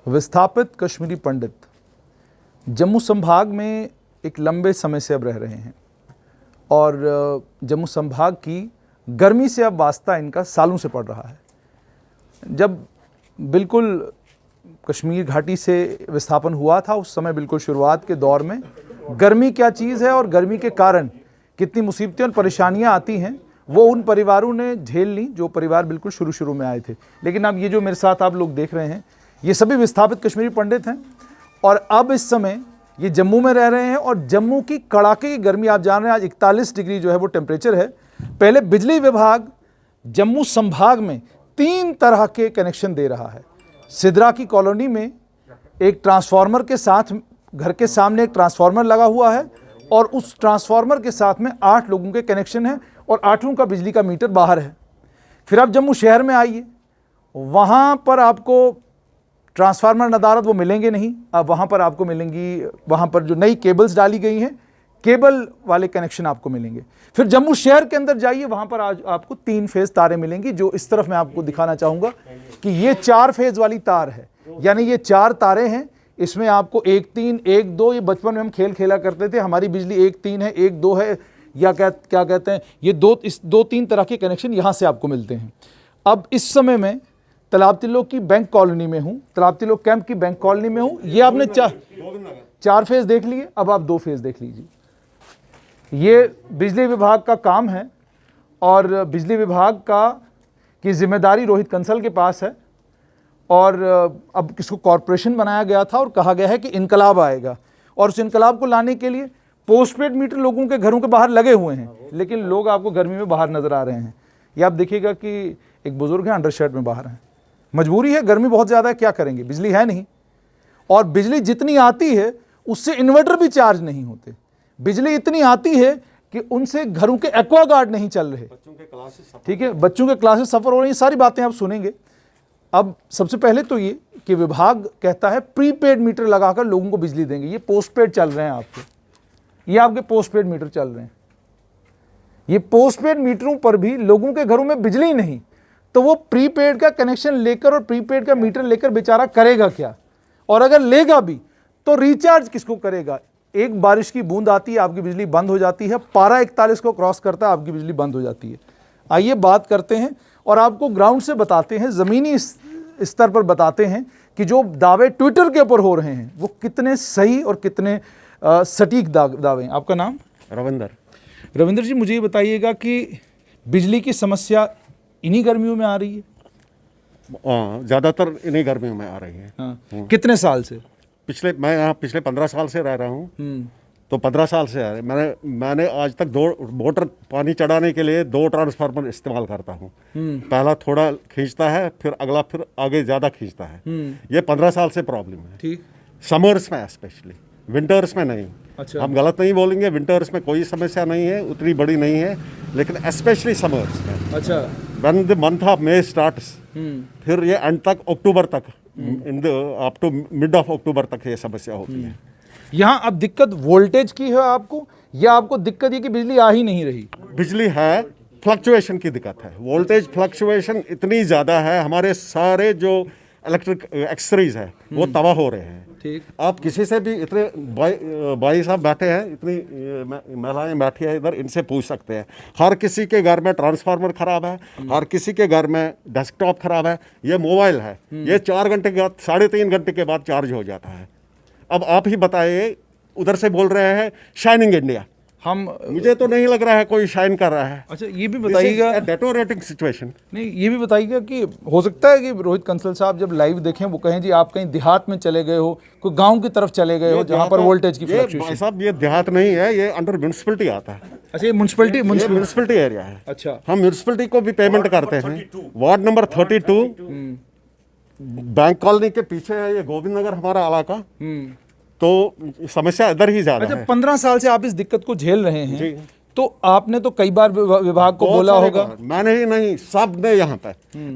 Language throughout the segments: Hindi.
विस्थापित कश्मीरी पंडित जम्मू संभाग में एक लंबे समय से अब रह रहे हैं और जम्मू संभाग की गर्मी से अब वास्ता इनका सालों से पड़ रहा है। जब बिल्कुल कश्मीर घाटी से विस्थापन हुआ था उस समय बिल्कुल शुरुआत के दौर में गर्मी क्या चीज़ है और गर्मी के कारण कितनी मुसीबतें और परेशानियां आती हैं वो उन परिवारों ने झेल ली जो परिवार बिल्कुल शुरू में आए थे। लेकिन अब ये जो मेरे साथ आप लोग देख रहे हैं ये सभी विस्थापित कश्मीरी पंडित हैं और अब इस समय ये जम्मू में रह रहे हैं और जम्मू की कड़ाके की गर्मी आप जान रहे हैं, आज 41 डिग्री जो है वो टेम्परेचर है। पहले बिजली विभाग जम्मू संभाग में 3 तरह के कनेक्शन दे रहा है। सिद्रा की कॉलोनी में एक ट्रांसफार्मर के साथ घर के सामने एक ट्रांसफार्मर लगा हुआ है और उस ट्रांसफार्मर के साथ में 8 लोगों के कनेक्शन है और 8 का बिजली का मीटर बाहर है। फिर आप जम्मू शहर में आइए, वहाँ पर आपको ट्रांसफार्मर नदारत वो मिलेंगे नहीं। अब वहाँ पर आपको मिलेंगी, वहाँ पर जो नई केबल्स डाली गई हैं केबल वाले कनेक्शन आपको मिलेंगे। फिर जम्मू शहर के अंदर जाइए, वहाँ पर आज आपको 3 फेज़ तारें मिलेंगी। जो इस तरफ मैं आपको दिखाना चाहूँगा कि ये 4 फेज़ वाली तार है, यानी ये 4 तारें हैं। इसमें आपको 1 3 1 2, ये बचपन में हम खेल खेला करते थे, हमारी बिजली 1 3 है 1 2 है, या क्या कहते हैं, ये 2 3 तरह के कनेक्शन यहाँ से आपको मिलते हैं। अब इस समय मैं तालाब तिल्लो की बैंक कॉलोनी में हूँ, तालाब तिल्लो कैंप की बैंक कॉलोनी में हूँ। ये आपने 4 फेज़ देख लिए, अब आप 2 फेज़ देख लीजिए। ये बिजली विभाग का काम है और बिजली विभाग की जिम्मेदारी रोहित कंसल के पास है और अब इसको कॉरपोरेशन बनाया गया था और कहा गया है कि इनकलाब आएगा और उस इनकलाब को लाने के लिए पोस्टपेड मीटर लोगों के घरों के बाहर लगे हुए हैं, लेकिन लोग आपको गर्मी में बाहर नज़र आ रहे हैं। ये आप देखिएगा कि एक बुजुर्ग हैं अंडरशर्ट में बाहर हैं, मजबूरी है, गर्मी बहुत ज़्यादा है, क्या करेंगे, बिजली है नहीं। और बिजली जितनी आती है उससे इन्वर्टर भी चार्ज नहीं होते। बिजली इतनी आती है कि उनसे घरों के एक्वागार्ड नहीं चल रहे, ठीक है, बच्चों के क्लासेस सफ़र हो रही हैं। सारी बातें आप सुनेंगे। अब सबसे पहले तो ये कि विभाग कहता है प्रीपेड मीटर लगाकर लोगों को बिजली देंगे। ये पोस्टपेड चल रहे हैं आपके, ये आपके पोस्टपेड मीटर चल रहे हैं। ये पोस्टपेड मीटरों पर भी लोगों के घरों में बिजली नहीं, तो वो प्रीपेड का कनेक्शन लेकर और प्रीपेड का मीटर लेकर बेचारा करेगा क्या, और अगर लेगा भी तो रिचार्ज किसको करेगा। एक बारिश की बूंद आती है आपकी बिजली बंद हो जाती है, पारा 41 को क्रॉस करता है आपकी बिजली बंद हो जाती है। आइए बात करते हैं और आपको ग्राउंड से बताते हैं, ज़मीनी स्तर पर बताते हैं कि जो दावे ट्विटर के ऊपर हो रहे हैं वो कितने सही और कितने सटीक दावे हैं। आपका नाम? रविंदर जी, मुझे ये बताइएगा कि बिजली की समस्या इन्हीं गर्मियों में आ रही है? ज़्यादातर इन्हीं गर्मियों में आ रही है। हाँ। कितने साल से? मैं यहाँ पिछले 15 साल से रह रहा हूँ, तो 15 साल से आ रहे। मैंने आज तक 2 मोटर पानी चढ़ाने के लिए 2 ट्रांसफार्मर इस्तेमाल करता हूँ। पहला थोड़ा खींचता है, फिर अगला फिर आगे ज़्यादा खींचता है। ये 15 साल से प्रॉब्लम है। ठीक। समर्स में स्पेशली, विंटर्स में नहीं। अच्छा। हम गलत नहीं बोलेंगे, विंटर्स में कोई समस्या नहीं है, उतनी बड़ी नहीं है, लेकिन स्पेशली समर्स में। अच्छा। When the month of May starts, फिर ये एंड तक अक्टूबर तक, in the up to mid of October तक ये समस्या होती है। यहाँ अब दिक्कत वोल्टेज की है आपको, या आपको दिक्कत ये कि बिजली आ ही नहीं रही? बिजली है, फ्लक्चुएशन की दिक्कत है। वोल्टेज फ्लक्चुएशन इतनी ज़्यादा है, हमारे सारे जो इलेक्ट्रिक एक्सरीज है वो तबाह हो रहे हैं। ठीक। आप किसी से भी, इतने भाई साहब बैठे हैं, इतनी महिलाएं बैठी है इधर, इनसे पूछ सकते हैं। हर किसी के घर में ट्रांसफार्मर खराब है, हर किसी के घर में डेस्कटॉप खराब है। ये मोबाइल है, ये 4 घंटे के बाद, 3.5 घंटे के बाद चार्ज हो जाता है। अब आप ही बताइए, उधर से बोल रहे हैं शाइनिंग इंडिया, मुझे तो नहीं लग रहा है कोई शाइन कर रहा है। अच्छा, ये भी बताइएगा, डेटोरेटिंग सिचुएशन। नहीं, ये भी बताइएगा कि हो सकता है कि रोहित कंसल साहब जब लाइव देखें वो कहें जी आप कहीं देहात में चले गए हो, कोई गांव की तरफ चले गए हो जहां पर वोल्टेज की फ्लक्चुएशन। साहब ये देहात नहीं है, ये अंडर म्यूनिसिपैलिटी आता है। अच्छा, ये म्यूनिसिपैलिटी एरिया है। अच्छा। हम म्यूनिसिपैलिटी को भी पेमेंट करते हैं। वार्ड नंबर 32 बैंक कॉलोनी के पीछे है, ये गोविंद नगर हमारा इलाका। तो समस्या इधर ही ज्यादा है। 15 साल से आप इस दिक्कत को झेल रहे हैं, तो आपने तो कई बार विभाग को बोला होगा। मैंने ही नहीं, सब ने यहाँ पे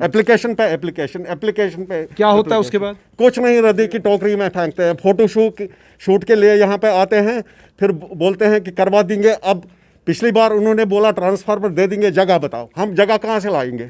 एप्लीकेशन पे क्या होता है उसके बाद? कुछ नहीं, रद्दी की टोकरी में फेंकते हैं। फोटो शूट के लिए यहाँ पे आते हैं, फिर बोलते हैं कि करवा देंगे। अब पिछली बार उन्होंने बोला ट्रांसफार्मर दे देंगे, जगह बताओ, हम जगह कहाँ से लाएंगे?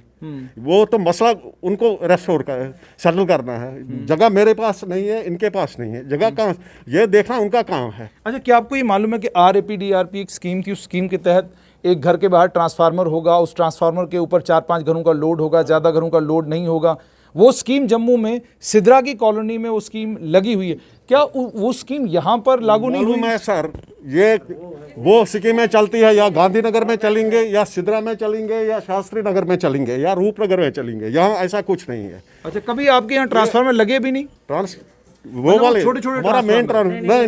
वो तो मसला उनको रेस्टोर कर सेटल करना है। जगह मेरे पास नहीं है, इनके पास नहीं है, जगह कहाँ, ये देखना उनका काम है। अच्छा, क्या आपको ये मालूम है कि RAPDRP एक स्कीम थी, उस स्कीम के तहत एक घर के बाहर ट्रांसफार्मर होगा, उस ट्रांसफार्मर के ऊपर 4-5 घरों का लोड होगा, ज़्यादा घरों का लोड नहीं होगा। वो स्कीम जम्मू में सिद्रा की कॉलोनी में वो स्कीम लगी हुई है। क्या वो स्कीम यहाँ पर लागू नहीं हुई? है सर, ये वो स्कीमें चलती है या गांधीनगर में चलेंगे, या सिद्रा में चलेंगे, या शास्त्री नगर में चलेंगे, या रूपनगर में चलेंगे, यहाँ ऐसा कुछ नहीं है। अच्छा, कभी आपके यहाँ ट्रांसफार्मर लगे भी नहीं? वो वाले छोटे-छोटे हमारा मेन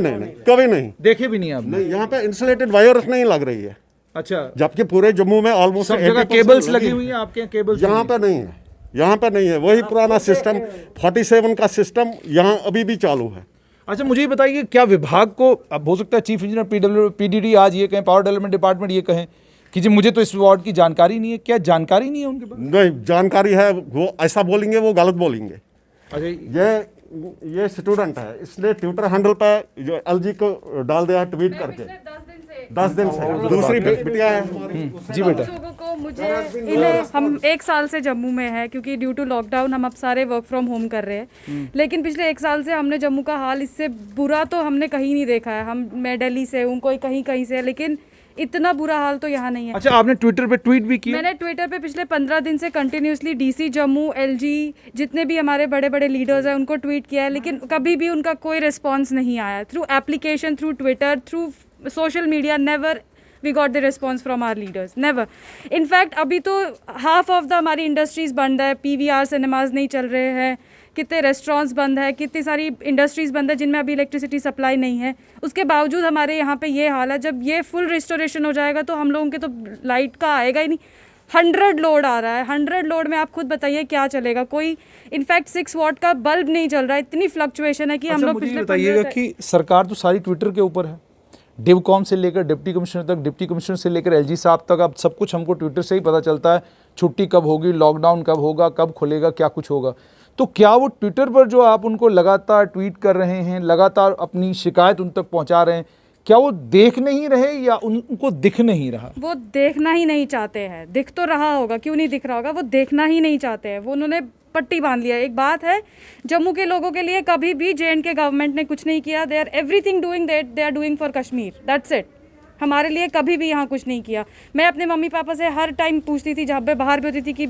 नहीं, कभी नहीं देखे भी नहीं आपने? नहीं, यहाँ पे इंसुलेटेड वायर्स नहीं लग रही है। अच्छा, जबकि पूरे जम्मू में ऑलमोस्ट सब जगह केबल्स लगी हुई हैं, आपके यहाँ केबल्स? यहाँ पे नहीं है, यहाँ पे नहीं है। वही पुराना सिस्टम 47 का सिस्टम यहाँ अभी भी चालू है। अच्छा, मुझे ये बताइए, क्या विभाग को, अब हो सकता है चीफ इंजीनियर PDD आज ये कहें, पावर डेवलपमेंट डिपार्टमेंट ये कहें कि जी मुझे तो इस वार्ड की जानकारी नहीं है, क्या जानकारी नहीं है उनके पास? नहीं, जानकारी है, वो ऐसा बोलेंगे, वो गलत बोलेंगे। अच्छा, ये स्टूडेंट है, इसने ट्विटर हैंडल पे जो LG को डाल दिया ट्वीट करके 10 दिन से। दूसरी बिटिया है जी बेटा, लोगों को मुझे इन्हें, हम 1 साल से जम्मू में है, क्योंकि ड्यू टू लॉकडाउन हम अब सारे वर्क फ्रॉम होम कर रहे हैं। लेकिन पिछले 1 साल से हमने जम्मू का हाल इससे बुरा तो हमने कहीं नहीं देखा है। मैं दिल्ली से हूँ, कोई कहीं से है, लेकिन इतना बुरा हाल तो यहाँ नहीं है। अच्छा, आपने ट्विटर पे ट्वीट भी किया? मैंने ट्विटर पे पिछले 15 दिन से कंटिन्यूसली DC जम्मू, LG, जितने भी हमारे बड़े बड़े लीडर्स हैं उनको ट्वीट किया है, लेकिन कभी भी उनका कोई रिस्पॉन्स नहीं आया। Through application, through Twitter, through social media, never we got the response from our leaders, never. In fact अभी तो हाफ ऑफ द हमारी इंडस्ट्रीज़ बंद है, PVR सिनेमाज नहीं चल रहे हैं, कितने रेस्टोरेंट्स बंद है, कितनी सारी इंडस्ट्रीज़ बंद है जिनमें अभी इलेक्ट्रिसिटी सप्लाई नहीं है। उसके बावजूद हमारे यहाँ पे ये हाल है। जब ये फुल रिस्टोरेशन हो जाएगा तो हम लोगों के तो लाइट का आएगा ही नहीं। 100 लोड आ रहा है, 100 लोड में आप खुद बताइए क्या चलेगा? कोई इनफैक्ट 6 वॉट का बल्ब नहीं चल रहा है, इतनी फ्लक्चुएशन है कि हम लोग मुझे बताइएगा कि सरकार तो सारी ट्विटर के ऊपर है, डिवकॉम से लेकर डिप्टी कमिश्नर तक, डिप्टी कमिश्नर से लेकर LG साहब तक, अब सब कुछ हमको ट्विटर से ही पता चलता है। छुट्टी कब होगी, लॉकडाउन कब होगा, कब खुलेगा, क्या कुछ होगा। तो क्या वो ट्विटर पर जो आप उनको लगातार ट्वीट कर रहे हैं, लगातार अपनी शिकायत उन तक पहुंचा रहे हैं, क्या वो देख नहीं रहे या उनको दिख नहीं रहा? वो देखना ही नहीं चाहते हैं। दिख तो रहा होगा, क्यों नहीं दिख रहा होगा? वो देखना ही नहीं चाहते हैं। वो उन्होंने पट्टी बांध लिया। एक बात है, जम्मू के लोगों के लिए कभी भी JNK गवर्नमेंट ने कुछ नहीं किया। They are everything doing that they are doing for Kashmir, that's it. हमारे लिए कभी भी यहाँ कुछ नहीं किया। मैं अपने मम्मी पापा से हर टाइम पूछती थी, जहाँ पे बाहर भी होती थी, कि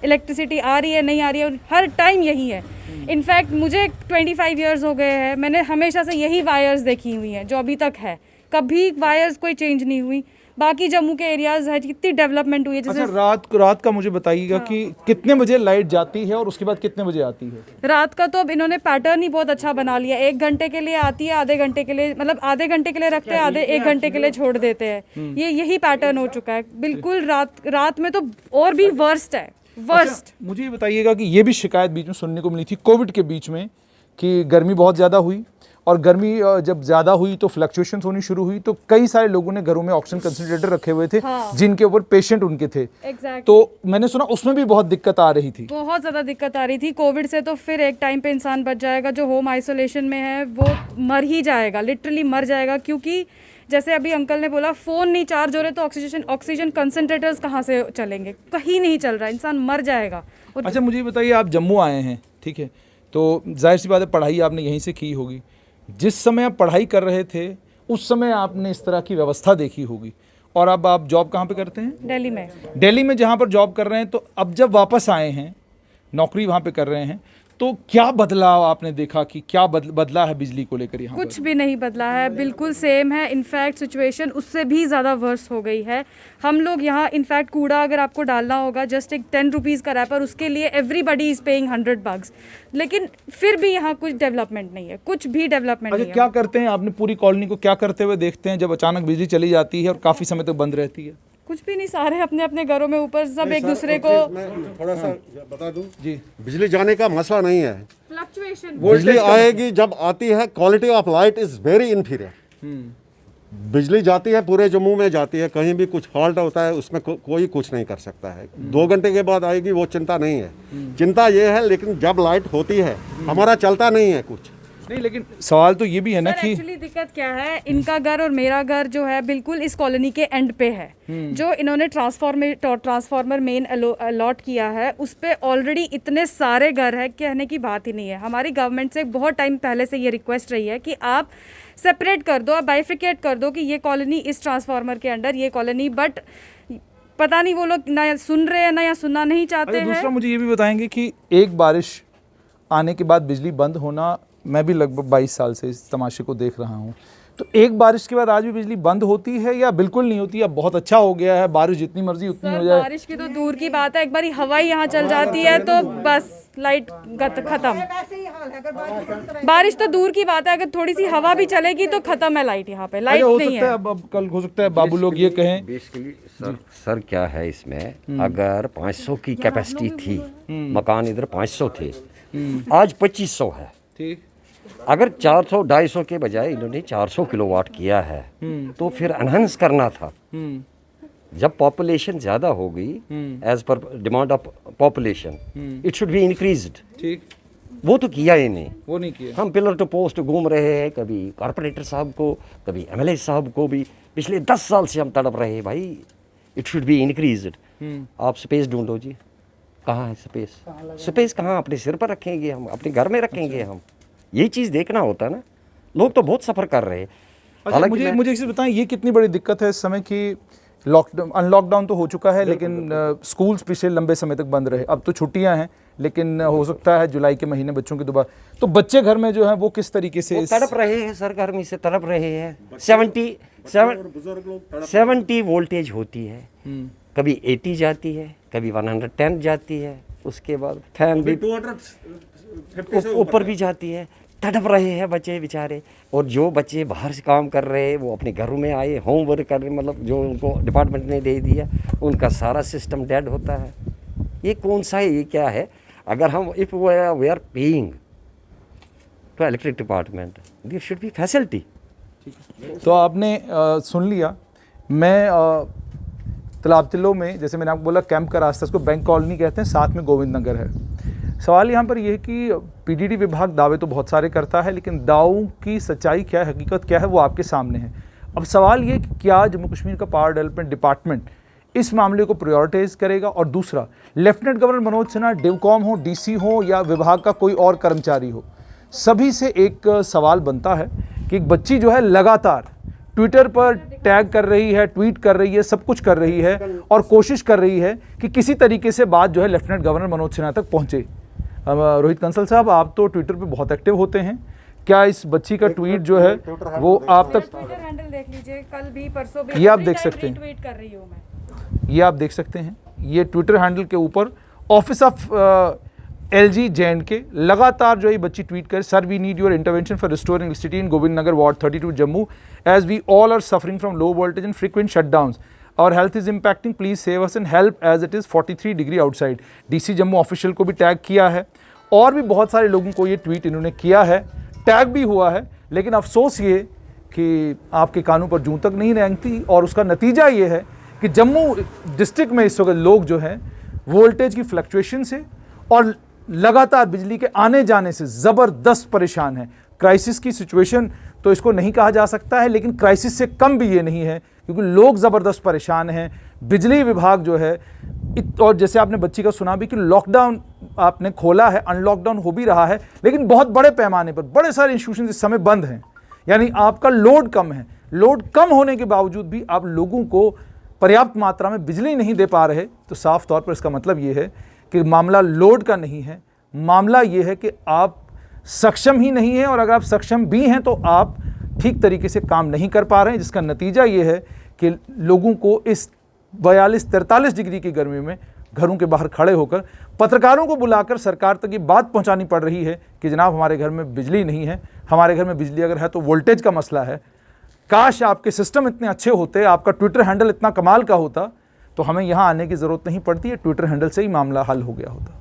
इलेक्ट्रिसिटी आ रही है, नहीं आ रही है, और हर टाइम यही है। इनफैक्ट मुझे 25 ईयर्स हो गए हैं, मैंने हमेशा से यही वायर्स देखी हुई हैं जो अभी तक है। कभी वायर्स कोई चेंज नहीं हुई। बाकी जम्मू के एरियाज है, कितनी डेवलपमेंट हुई है। जैसे अच्छा, रात का मुझे बताइएगा कि कितने बजे लाइट जाती है और उसके बाद कितने बजे आती है? रात का तो अब इन्होंने पैटर्न ही बहुत अच्छा बना लिया। 1 घंटे के लिए आती है, आधे घंटे के लिए, मतलब आधे घंटे के लिए रखते हैं, आधे 1 घंटे के लिए छोड़ देते हैं। यही पैटर्न हो चुका है बिल्कुल। रात में तो और भी वर्स्ट है, वर्स्ट। अच्छा, मुझे ये बताइएगा कि ये भी शिकायत बीच में सुनने को मिली थी कोविड के बीच में कि गर्मी बहुत ज़्यादा हुई, और गर्मी जब ज़्यादा हुई तो फ्लक्चुएशंस होनी शुरू हुई, तो कई सारे लोगों ने घरों में ऑक्सीजन कंसंट्रेटर रखे हुए थे। हाँ। जिनके ऊपर पेशेंट उनके थे। Exactly. तो मैंने सुना उसमें भी बहुत दिक्कत आ रही थी। बहुत ज़्यादा दिक्कत आ रही थी कोविड से। तो फिर एक टाइम पे इंसान बच जाएगा, जो होम आइसोलेशन में है वो मर ही जाएगा, लिटरली मर जाएगा। क्योंकि जैसे अभी अंकल ने बोला, फ़ोन नहीं चार्ज हो रहे तो ऑक्सीजन कंसंट्रेटर्स कहाँ से चलेंगे? कहीं नहीं चल रहा, इंसान मर जाएगा। और अच्छा, मुझे बताइए, आप जम्मू आए हैं, ठीक है, तो जाहिर सी बात है पढ़ाई आपने यहीं से की होगी। जिस समय आप पढ़ाई कर रहे थे उस समय आपने इस तरह की व्यवस्था देखी होगी, और अब आप जॉब कहाँ पे करते हैं? दिल्ली में। दिल्ली में जहाँ पर जॉब कर रहे हैं, तो अब जब वापस आए हैं, नौकरी वहाँ पे कर रहे हैं, तो क्या बदलाव आपने देखा कि क्या बदला है बिजली को लेकर यहाँ कुछ भी नहीं बदला है, बिल्कुल सेम है। इनफैक्ट सिचुएशन उससे भी ज़्यादा वर्स हो गई है। हम लोग यहाँ इनफैक्ट कूड़ा अगर आपको डालना होगा, जस्ट एक 10 रुपीज़ का रैपर, उसके लिए एवरीबडी इज़ पेइंग 100 bucks। लेकिन फिर भी यहाँ कुछ डेवलपमेंट नहीं है, कुछ भी डेवलपमेंट नहीं है। क्या करते हैं आपने पूरी कॉलोनी को क्या करते हुए देखते हैं जब अचानक बिजली चली जाती है और काफ़ी समय तक बंद रहती है? कुछ भी नहीं, सारे अपने अपने घरों में ऊपर सब एक दूसरे को। मैं थोड़ा सा बता दूं जी, बिजली जाने का मसला नहीं है। फ्लक्चुएशन बिजली आएगी जब आती है, quality of light is very inferior. बिजली जाती है, पूरे जम्मू में जाती है, कहीं भी कुछ फॉल्ट होता है उसमें कोई कुछ नहीं कर सकता है। 2 घंटे के बाद आएगी, वो चिंता नहीं है। चिंता ये है, लेकिन जब लाइट होती है हमारा चलता नहीं है कुछ। नहीं, लेकिन सवाल तो ये भी है ना कि एक्चुअली दिक्कत क्या है, इनका घर और मेरा घर जो है बिल्कुल इस कॉलोनी के एंड पे है। जो इन्होंने ट्रांसफार्मर मेन अलॉट किया है उस पे ऑलरेडी इतने सारे घर है, कहने की बात ही नहीं है। हमारी गवर्नमेंट से बहुत टाइम पहले से ये रिक्वेस्ट रही है कि आप सेपरेट कर दो, आप बाइफिकेट कर दो कि ये कॉलोनी इस ट्रांसफार्मर के अंडर, ये कॉलोनी, बट पता नहीं वो लोग ना सुन रहे हैं ना या सुनना नहीं चाहते हैं। दूसरा मुझे ये भी बताएंगे कि एक बारिश आने के बाद बिजली बंद होना, मैं भी लगभग 22 साल से इस तमाशे को देख रहा हूँ, तो एक बारिश के बाद आज भी बिजली बंद होती है या बिल्कुल नहीं होती, या बहुत अच्छा हो गया है, बारिश जितनी मर्जी उतनी हो जाए? बारिश की तो दूर की बात है, एक बार हवाई यहाँ चल जाती है तो बस लाइट खत्म। बारिश तो दूर की बात है, अगर थोड़ी सी हवा भी चलेगी तो खत्म है लाइट, यहाँ पे लाइट हो नहीं सकता है। अब कल हो सकता है बाबू लोग ये कहें। बेसिकली सर क्या है इसमें, अगर 500 की कैपेसिटी थी, मकान इधर 500 थे, आज 2500 है। ठीक, अगर 400-250 के बजाय इन्होंने 400 किलोवाट किया है तो फिर एनहांस करना था। जब पॉपुलेशन ज़्यादा हो गई as per demand of population, it should be increased. ठीक, वो तो किया ही नहीं। वो नहीं किया। हम पिलर टू पोस्ट घूम रहे हैं, कभी कॉर्पोरेटर साहब को, कभी एमएलए साहब को भी। पिछले 10 साल से हम तड़प रहे हैं भाई, इट शुड बी इंक्रीज्ड। आप स्पेस ढूंढो जी, कहाँ है स्पेस? स्पेस कहाँ अपने सिर पर रखेंगे हम, अपने घर में रखेंगे हम? यही चीज़ देखना होता है ना। लोग तो बहुत सफ़र कर रहे हैं। अच्छा, मुझे एक चीज़ बताएं, ये कितनी बड़ी दिक्कत है इस समय की लॉकडाउन, अनलॉकडाउन तो हो चुका है लेकिन स्कूल्स पिछले लंबे समय तक बंद रहे। अब तो छुट्टियां हैं लेकिन हो सकता है जुलाई के महीने बच्चों की दोबारा, तो बच्चे घर में जो हैं वो किस तरीके से तड़प रहे हैं सर, गर्मी से तड़प रहे हैं। 70 वोल्टेज होती है, कभी 80 जाती है, कभी 110 जाती है, उसके बाद फैन भी ऊपर भी जाती है। तड़प रहे हैं बच्चे बेचारे। और जो बच्चे बाहर से काम कर रहे हैं वो अपने घरों में आए होमवर्क कर रहे, मतलब जो उनको डिपार्टमेंट ने दे दिया, उनका सारा सिस्टम डेड होता है। ये कौन सा है, ये क्या है? अगर हम if we are paying to electric department, there should be facility. तो आपने सुन लिया। मैं तालाब तिल्लो में, जैसे मैंने आपको बोला, कैंप का रास्ता, इसको बैंक कॉलोनी कहते हैं, साथ में गोविंद नगर है। सवाल यहाँ पर यह है कि पीडीडी विभाग दावे तो बहुत सारे करता है लेकिन दावों की सच्चाई क्या है, हकीकत क्या है, वो आपके सामने है। अब सवाल ये कि क्या जम्मू कश्मीर का पावर डेवलपमेंट डिपार्टमेंट इस मामले को प्रायोरिटाइज करेगा? और दूसरा, लेफ्टिनेंट गवर्नर मनोज सिन्हा डिवकॉम हो, डीसी हो या विभाग का कोई और कर्मचारी हो, सभी से एक सवाल बनता है कि एक बच्ची जो है लगातार ट्विटर पर टैग कर रही है, ट्वीट कर रही है, सब कुछ कर रही है और कोशिश कर रही है कि किसी तरीके से बात जो है लेफ्टिनेंट गवर्नर मनोज सिन्हा तक पहुँचे। रोहित कंसल साहब, आप तो ट्विटर पे बहुत एक्टिव होते हैं, क्या इस बच्ची का ट्वीट जो है वो आप तक? ट्विटर हैंडल देख लीजिए, कल भी परसों भी ये आप देख सकते हैं, ट्वीट कर रही हूं मैं। ये आप देख सकते हैं, ये ट्विटर हैंडल के ऊपर ऑफिस ऑफ LG JNK लगातार जो है बच्ची ट्वीट करे, sir we need your intervention for restoring electricity in Govind Nagar ward 32 Jammu as we all are suffering from low voltage and frequent shutdowns, और health is impacting, please save us and help as it is 43 degree outside. DC Jammu official को भी टैग किया है और भी बहुत सारे लोगों को ये ट्वीट इन्होंने किया है, टैग भी हुआ है। लेकिन अफसोस ये कि आपके कानों पर जूं तक नहीं रेंगती और उसका नतीजा ये है कि जम्मू डिस्ट्रिक्ट में इस वक्त लोग जो हैं वोल्टेज की फ्लक्चुएशन से और लगातार बिजली के आने जाने से ज़बरदस्त परेशान है। क्राइसिस की सिचुएशन तो इसको नहीं कहा जा सकता है लेकिन क्राइसिस से कम भी ये नहीं है क्योंकि लोग ज़बरदस्त परेशान हैं। बिजली विभाग जो है, और जैसे आपने बच्ची का सुना भी कि लॉकडाउन आपने खोला है, अनलॉकडाउन हो भी रहा है लेकिन बहुत बड़े पैमाने पर बड़े सारे इंस्टीट्यूशन इस समय बंद हैं, यानी आपका लोड कम है। लोड कम होने के बावजूद भी आप लोगों को पर्याप्त मात्रा में बिजली नहीं दे पा रहे, तो साफ तौर पर इसका मतलब ये है कि मामला लोड का नहीं है, मामला ये है कि आप सक्षम ही नहीं हैं, और अगर आप सक्षम भी हैं तो आप ठीक तरीके से काम नहीं कर पा रहे हैं, जिसका नतीजा ये है कि लोगों को इस 42-43 डिग्री की गर्मी में घरों के बाहर खड़े होकर पत्रकारों को बुलाकर सरकार तक ये बात पहुंचानी पड़ रही है कि जनाब हमारे घर में बिजली नहीं है, हमारे घर में बिजली अगर है तो वोल्टेज का मसला है। काश आपके सिस्टम इतने अच्छे होते, आपका ट्विटर हैंडल इतना कमाल का होता तो हमें यहाँ आने की ज़रूरत नहीं पड़ती है, ट्विटर हैंडल से ही मामला हल हो गया होता।